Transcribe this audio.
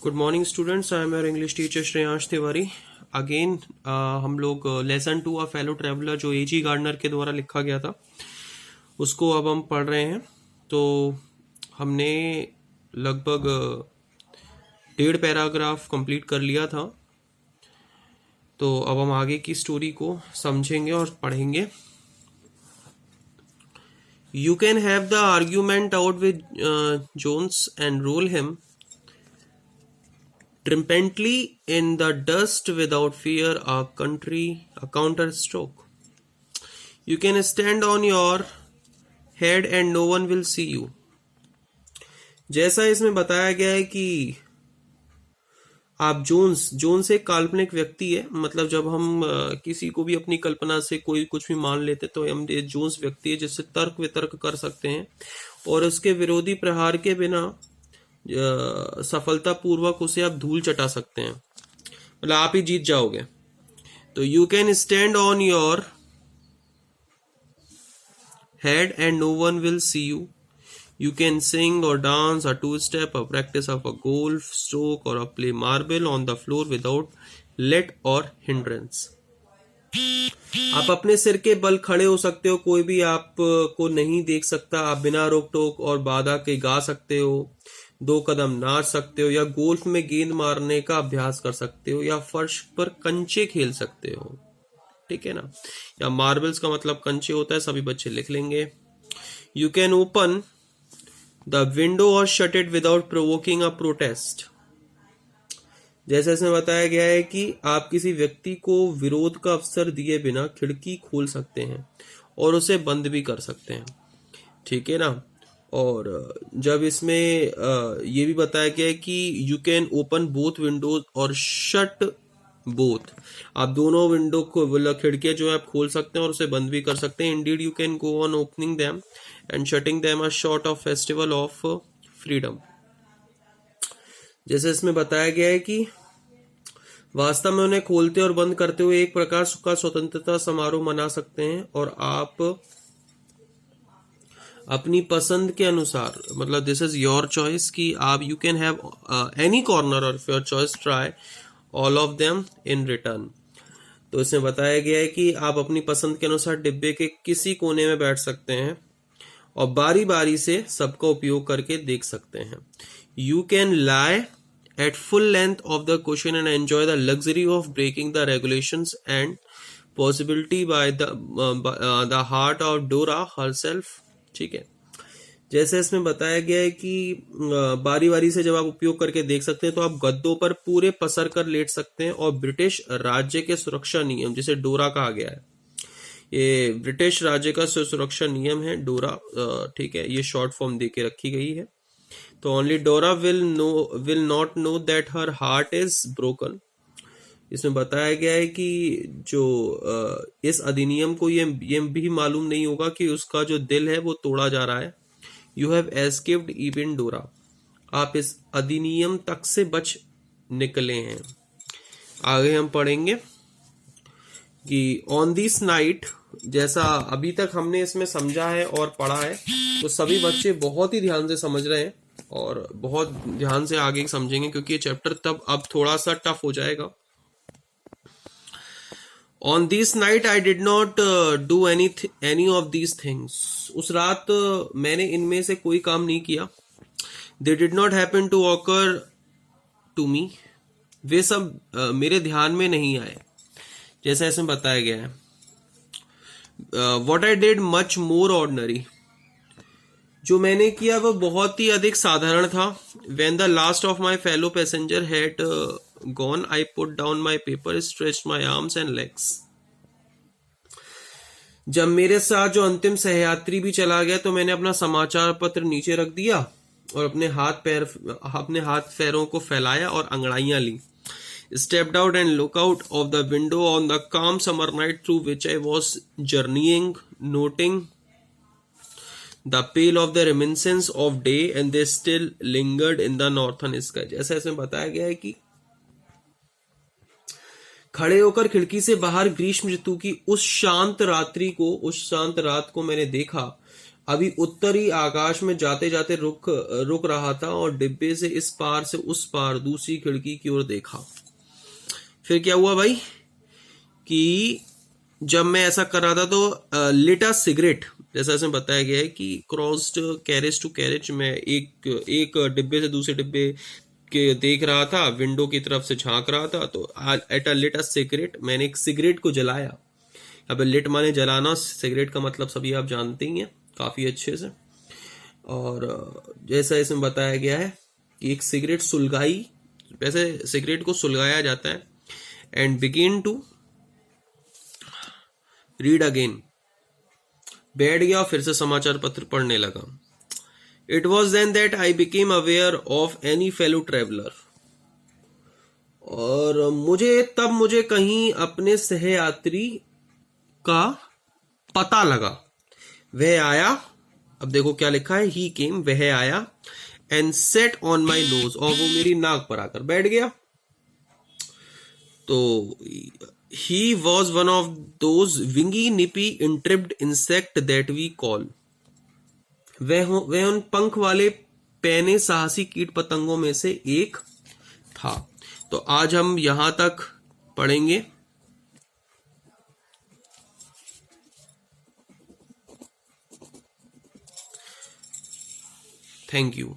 Good morning students, I am your English teacher Shreyansh Tiwari. Again हम लोग lesson 2 a fellow traveller जो एजी gardener के द्वारा लिखा गया था उसको अब हम पढ़ रहे हैं। तो हमने लगभग 1.5 पैराग्राफ कंप्लीट कर लिया था। तो अब हम आगे की स्टोरी को समझेंगे और पढ़ेंगे। You can have the argument out with Jones and roll him triumphantly in the dust without fear a counter stroke. You can stand on your head and no one will see you. जैसा इसमें बताया गया है कि आप Jones एक काल्पनिक व्यक्ति है। मतलब जब हम किसी को भी अपनी कल्पना से कोई कुछ भी मान लेते तो हम जोन्स व्यक्ति है जिससे तर्क वितर्क कर सकते हैं और उसके विरोधी प्रहार के बिना सफलतापूर्वक उसे आप धूल चटा सकते हैं। मतलब आप ही जीत जाओगे। तो you can stand on your head and no one will see you. You can sing or dance, a two-step, a practice of a golf stroke, or a play marble on the floor without let or hindrance. आप अपने सिर के बल खड़े हो सकते हो, कोई भी आपको नहीं देख सकता। आप बिना रोक टोक और बाधा के गा सकते हो, 2 कदम नाच सकते हो, या गोल्फ में गेंद मारने का अभ्यास कर सकते हो, या फर्श पर कंचे खेल सकते हो। ठीक है ना। या मार्बल्स का मतलब कंचे होता है, सभी बच्चे लिख लेंगे। You can open The window or shut it without provoking a protest. जैसे इसमें बताया गया है कि आप किसी व्यक्ति को विरोध का अवसर दिए बिना खिड़की खोल सकते हैं और उसे बंद भी कर सकते हैं। ठीक है ना। और जब इसमें ये भी बताया गया है कि you can open both Windows और शट बोथ। आप दोनों विंडो को खिड़कियां जो है आप खोल सकते हैं और उसे बंद भी कर सकते हैं। Indeed you can go on opening them and shutting them a short of festival of freedom. जैसे इसमें बताया गया है कि वास्तव में उन्हें खोलते और बंद करते हुए एक प्रकार का स्वतंत्रता समारोह मना सकते हैं और आप अपनी पसंद के अनुसार, मतलब दिस इज योर चॉइस कि आप you can have any corner of your choice try all of them in return. तो इसमें बताया गया है कि आप अपनी पसंद के अनुसार डिब्बे के किसी कोने में बैठ सकते हैं और बारी बारी से सबका उपयोग करके देख सकते हैं। You can lie at full length of the cushion and enjoy the luxury of breaking the regulations and possibility by the heart of Dora herself. ठीक है। जैसे इसमें बताया गया है कि बारी बारी से जब आप उपयोग करके देख सकते हैं तो आप गद्दों पर पूरे पसर कर लेट सकते हैं और ब्रिटिश राज्य के सुरक्षा नियम, जिसे डोरा कहा गया है, ये ब्रिटिश राज्य का सुरक्षा नियम है डोरा। ठीक है, ये शॉर्ट फॉर्म दे के रखी गई है। तो ओनली डोरा will not know that her heart is broken. इसमें बताया गया है कि जो इस अधिनियम को ये भी मालूम नहीं होगा कि उसका जो दिल है वो तोड़ा जा रहा है। यू हैव एस्केप्ड इवन डोरा। आप इस अधिनियम तक से बच निकले हैं। आगे हम पढ़ेंगे कि ऑन दिस नाइट, जैसा अभी तक हमने इसमें समझा है और पढ़ा है, तो सभी बच्चे बहुत ही ध्यान से समझ रहे हैं और बहुत ध्यान से आगे समझेंगे क्योंकि ये चैप्टर तब अब थोड़ा सा टफ हो जाएगा। On this night I did not do any of these things. उस रात मैंने इनमें से कोई काम नहीं किया। They did not happen to occur to me. वे सब मेरे ध्यान में नहीं आए, जैसा इसमें बताया गया है। What I did much more ordinary. जो मैंने किया वह बहुत ही अधिक साधारण था। When the last of my fellow passenger had gone, I put down my paper, stretched my arms and legs. जब मेरे साथ जो अंतिम सहयात्री भी चला गया तो मैंने अपना समाचार पत्र नीचे रख दिया और अपने हाथ पैरों को फैलाया और अंगड़ाइयां ली। Stepped out and looked out of the window on the calm summer night through which I was journeying, noting the pale of the reminiscence of day and they still lingered in the northern sky. जैसा इसमें बताया गया है कि खड़े होकर खिड़की से बाहर ग्रीष्म ऋतु की उस शांत रात को मैंने देखा अभी उत्तरी आकाश में जाते जाते रुक रहा था और डिब्बे से इस पार से उस पार दूसरी खिड़की की ओर देखा। फिर क्या हुआ भाई कि जब मैं ऐसा कर रहा था तो लिट अ सिगरेट, जैसा इसमें बताया गया है कि क्रॉस्ड कैरेज टू कैरेज में एक डिब्बे से दूसरे डिब्बे के देख रहा था, विंडो की तरफ से झांक रहा था। तो at a lit a cigarette, मैंने एक सिगरेट को जलाया। अब लिट माने जलाना, सिगरेट का मतलब सभी आप जानते ही हैं काफी अच्छे से। और जैसा इसमें बताया गया है कि एक सिगरेट सुलगाई, वैसे सिगरेट को सुलगाया जाता है। And begin to read again, बैठ गया फिर से समाचार पत्र पढ़ने लगा। It was then that I became aware of any fellow traveller, और मुझे कहीं अपने सहयात्री का पता लगा। वह आया, अब देखो क्या लिखा है, ही केम, वह आया, and sat on my nose, और वो मेरी नाक पर आकर बैठ गया। तो he was one of those wingy nippy intrepid insect that we call, वह उन पंख वाले पैने साहसी कीट पतंगों में से एक था। तो आज हम यहां तक पढ़ेंगे। Thank you.